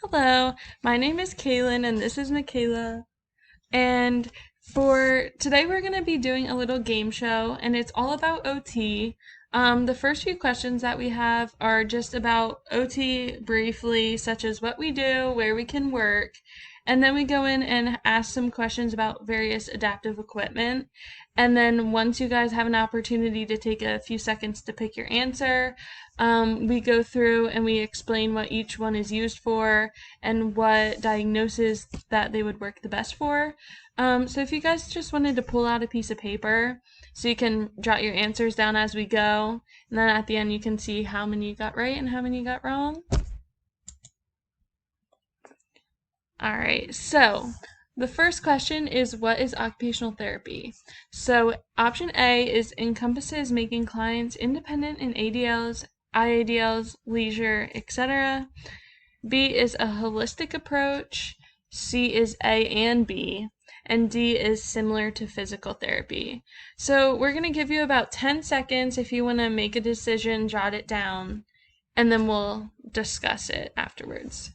Hello, my name is Kaylin and this is Michaela. And for today, we're going to be doing a little game show, and it's all about OT. The first few questions that we have are just about OT briefly, such as what we do, where we can work, and then we go in and ask some questions about various adaptive equipment. And then once you guys have an opportunity to take a few seconds to pick your answer, we go through and we explain what each one is used for and what diagnosis that they would work the best for. So if you guys just wanted to pull out a piece of paper so you can jot your answers down as we go, and then at the end you can see how many you got right and how many you got wrong. Alright, so the first question is, what is occupational therapy? So option A is encompasses making clients independent in ADLs, IADLs, leisure, etc. B is a holistic approach. C is A and B. And D is similar to physical therapy. So we're going to give you about 10 seconds if you want to make a decision, jot it down, and then we'll discuss it afterwards.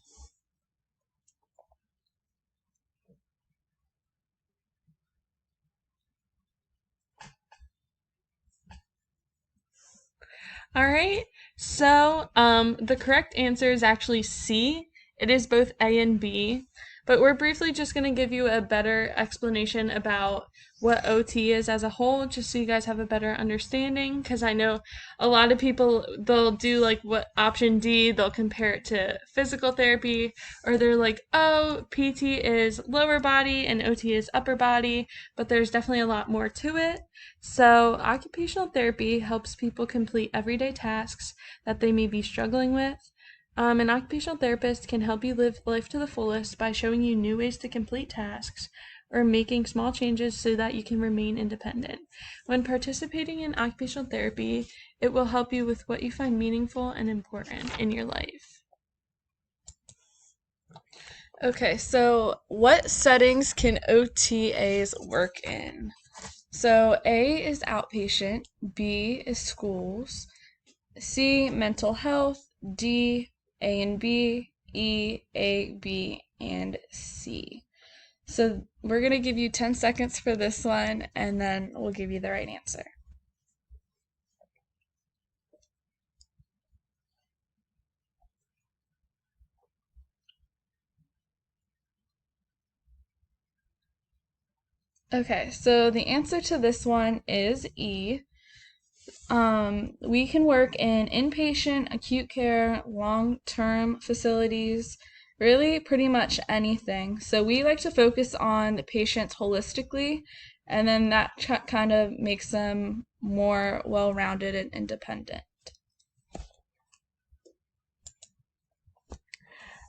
All right, so the correct answer is actually C. It is both A and B, but we're briefly just going to give you a better explanation about what OT is as a whole, just so you guys have a better understanding, because I know a lot of people, they'll do like what option D, they'll compare it to physical therapy, or they're like, oh, PT is lower body and OT is upper body, but there's definitely a lot more to it. So, occupational therapy helps people complete everyday tasks that they may be struggling with. An occupational therapist can help you live life to the fullest by showing you new ways to complete tasks or making small changes so that you can remain independent. When participating in occupational therapy, it will help you with what you find meaningful and important in your life. Okay, so what settings can OTAs work in? So A is outpatient, B is schools, C mental health, D A and B, E A, B, and C. So we're going to give you 10 seconds for this one, and then we'll give you the right answer. Okay, so the answer to this one is E. We can work in inpatient, acute care, long-term facilities, really pretty much anything. So we like to focus on the patients holistically, and then that kind of makes them more well-rounded and independent.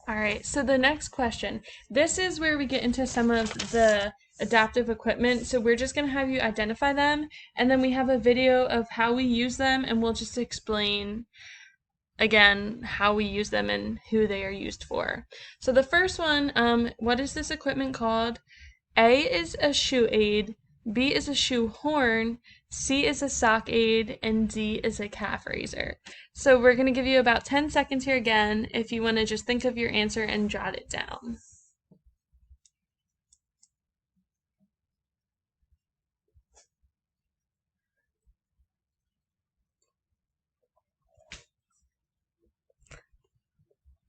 All right, so the next question. This is where we get into some of the adaptive equipment. So we're just going to have you identify them, and then we have a video of how we use them, and we'll just explain again how we use them and who they are used for. So the first one, what is this equipment called? A is a shoe aid, B is a shoe horn, C is a sock aid, and D is a calf raiser. So we're going to give you about 10 seconds here again if you want to just think of your answer and jot it down.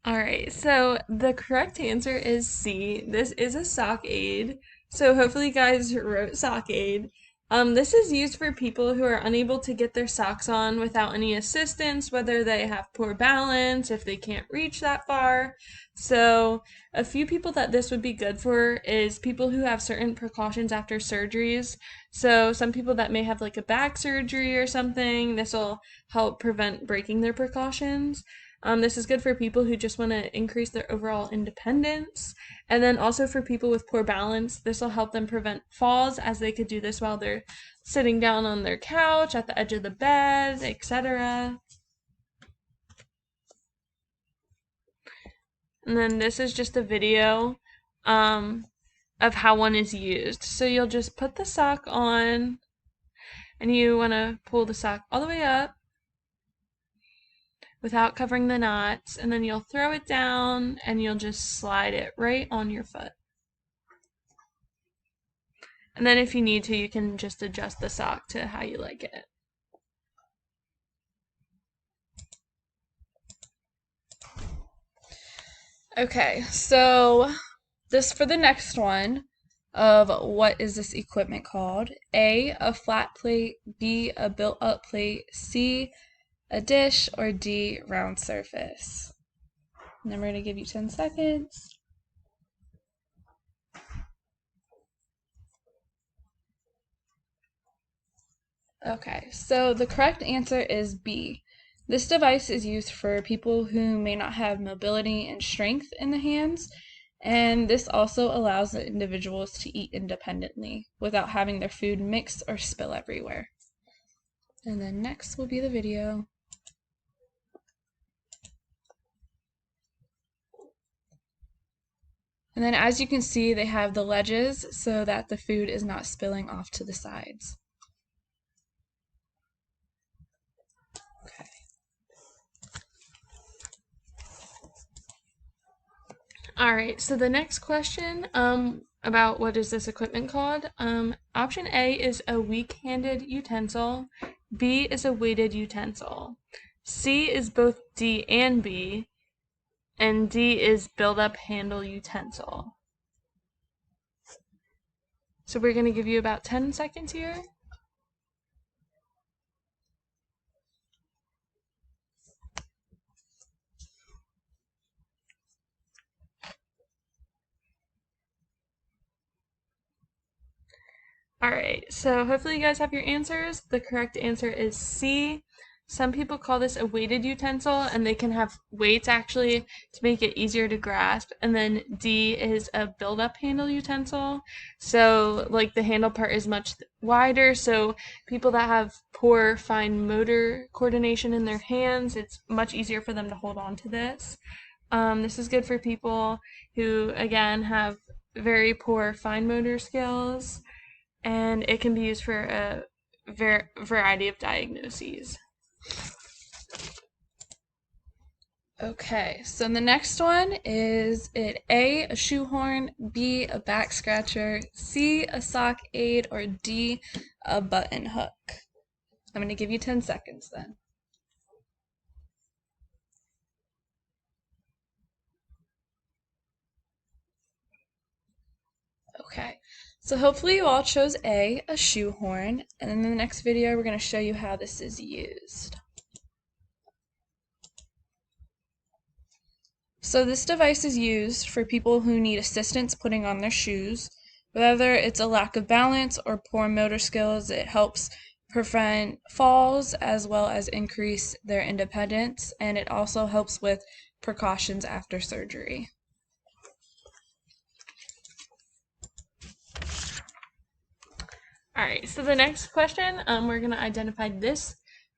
Alright, so the correct answer is C. This is a sock aid. So hopefully you guys wrote sock aid. This is used for people who are unable to get their socks on without any assistance, whether they have poor balance, if they can't reach that far. So a few people that this would be good for is people who have certain precautions after surgeries. So some people that may have like a back surgery or something, this will help prevent breaking their precautions. This is good for people who just want to increase their overall independence. And then also for people with poor balance, this will help them prevent falls, as they could do this while they're sitting down on their couch, at the edge of the bed, etc. And then this is just a video of how one is used. So you'll just put the sock on, and you want to pull the sock all the way up. without covering the knots, and then you'll throw it down and you'll just slide it right on your foot. And then if you need to, you can just adjust the sock to how you like it. Okay, so this for the next one of what is this equipment called? A flat plate, B, a built-up plate, C, a dish, or D, round surface. And then we're going to give you 10 seconds. Okay, so the correct answer is B. This device is used for people who may not have mobility and strength in the hands, and this also allows the individuals to eat independently without having their food mix or spill everywhere. And then next will be the video. And then as you can see, they have the ledges so that the food is not spilling off to the sides. Okay. All right, so the next question about what is this equipment called? Option A is a weak-handed utensil, B is a weighted utensil, C is both D and B, and D is build-up handle utensil. So we're going to give you about 10 seconds here. Alright, so hopefully you guys have your answers. The correct answer is C. Some people call this a weighted utensil, and they can have weights actually to make it easier to grasp. And then D is a build-up handle utensil. So, like, the handle part is much wider, so people that have poor fine motor coordination in their hands, it's much easier for them to hold on to this. This is good for people who, again, have very poor fine motor skills, and it can be used for a variety of diagnoses. Okay, so the next one is it A, a shoehorn, B, a back scratcher, C, a sock aid, or D, a button hook? I'm going to give you 10 seconds then. Okay, so hopefully you all chose A, a shoehorn, and in the next video we're going to show you how this is used. So this device is used for people who need assistance putting on their shoes. Whether it's a lack of balance or poor motor skills, it helps prevent falls as well as increase their independence, and it also helps with precautions after surgery. Alright, so the next question, we're going to identify this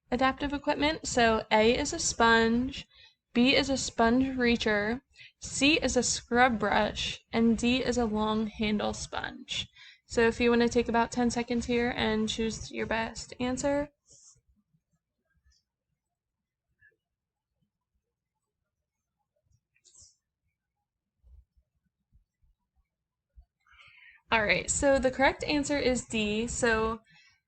adaptive equipment. So A is a sponge, B is a sponge reacher, C is a scrub brush, and D is a long handle sponge. So if you want to take about 10 seconds here and choose your best answer. Alright, so the correct answer is D. So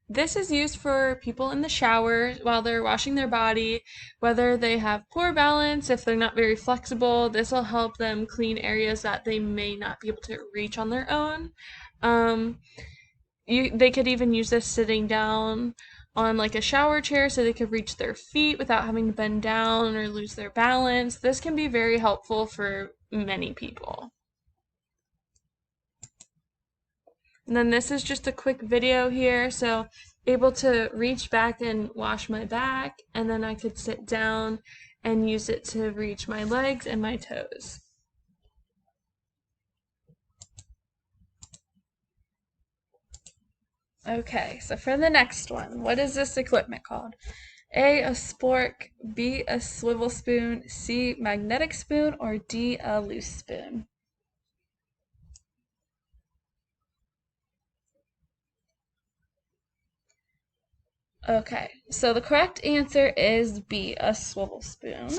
this is used for people in the shower while they're washing their body, whether they have poor balance, if they're not very flexible. This will help them clean areas that they may not be able to reach on their own. They could even use this sitting down on like a shower chair so they could reach their feet without having to bend down or lose their balance. This can be very helpful for many people. And then this is just a quick video here, so able to reach back and wash my back, and then I could sit down and use it to reach my legs and my toes. Okay, so for the next one, what is this equipment called? A, a spork, B, a swivel spoon, C, magnetic spoon, or D, a loose spoon? Okay, so the correct answer is B, a swivel spoon.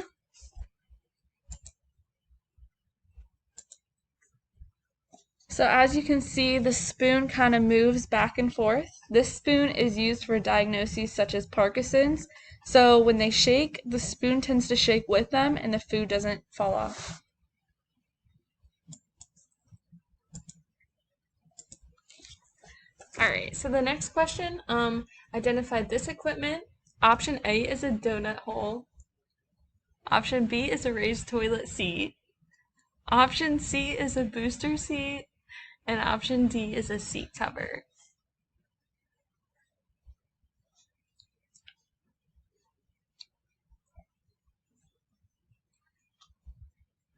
So as you can see, the spoon kind of moves back and forth. This spoon is used for diagnoses such as Parkinson's. So when they shake, the spoon tends to shake with them and the food doesn't fall off. All right, so the next question, identify this equipment. Option A is a donut hole. Option B is a raised toilet seat. Option C is a booster seat. And option D is a seat cover.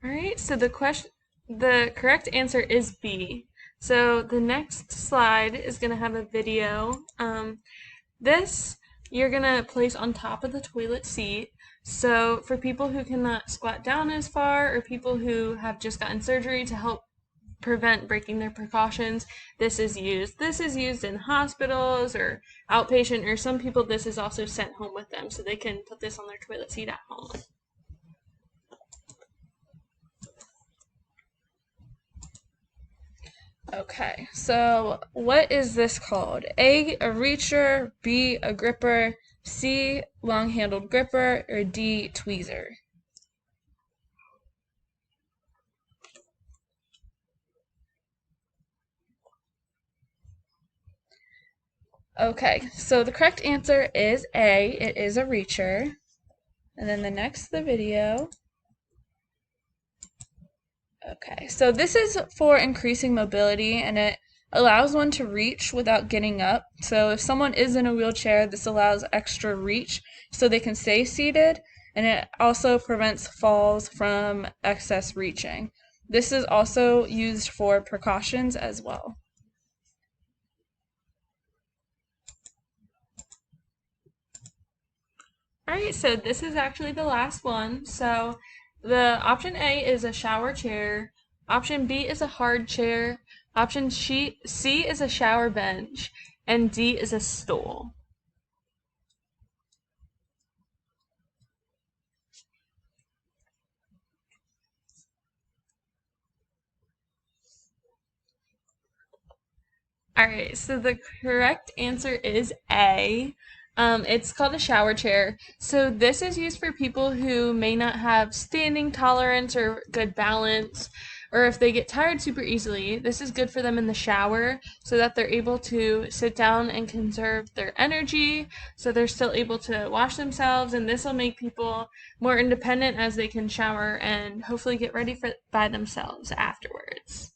All right, so the correct answer is B. So the next slide is going to have a video. This you're going to place on top of the toilet seat. So for people who cannot squat down as far, or people who have just gotten surgery to help prevent breaking their precautions, this is used. This is used in hospitals or outpatient, or some people this is also sent home with them so they can put this on their toilet seat at home. Okay, so what is this called? A reacher, B, a gripper, C, long-handled gripper, or D, tweezer? Okay, so the correct answer is A, it is a reacher. And then the video. Okay, so this is for increasing mobility and it allows one to reach without getting up. So if someone is in a wheelchair, this allows extra reach so they can stay seated, and it also prevents falls from excess reaching. This is also used for precautions as well. All right, so this is actually the last one. So the option A is a shower chair. Option B is a hard chair. Option C is a shower bench. And D is a stool. All right, so the correct answer is A. It's called a shower chair. So this is used for people who may not have standing tolerance or good balance, or if they get tired super easily. This is good for them in the shower so that they're able to sit down and conserve their energy, so they're still able to wash themselves, and this will make people more independent as they can shower and hopefully get ready by themselves afterwards.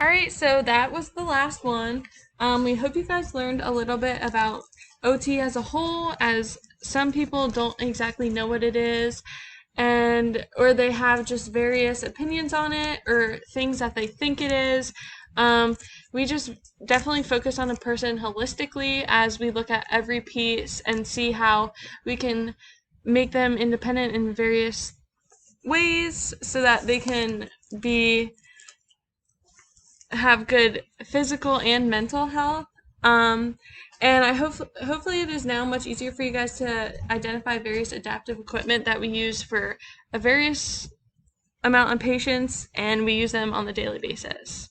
All right, so that was the last one. We hope you guys learned a little bit about OT as a whole, as some people don't exactly know what it is, or they have just various opinions on it or things that they think it is. We just definitely focus on a person holistically as we look at every piece and see how we can make them independent in various ways so that they can have good physical and mental health. And hopefully it is now much easier for you guys to identify various adaptive equipment that we use for a various amount of patients, and we use them on a daily basis.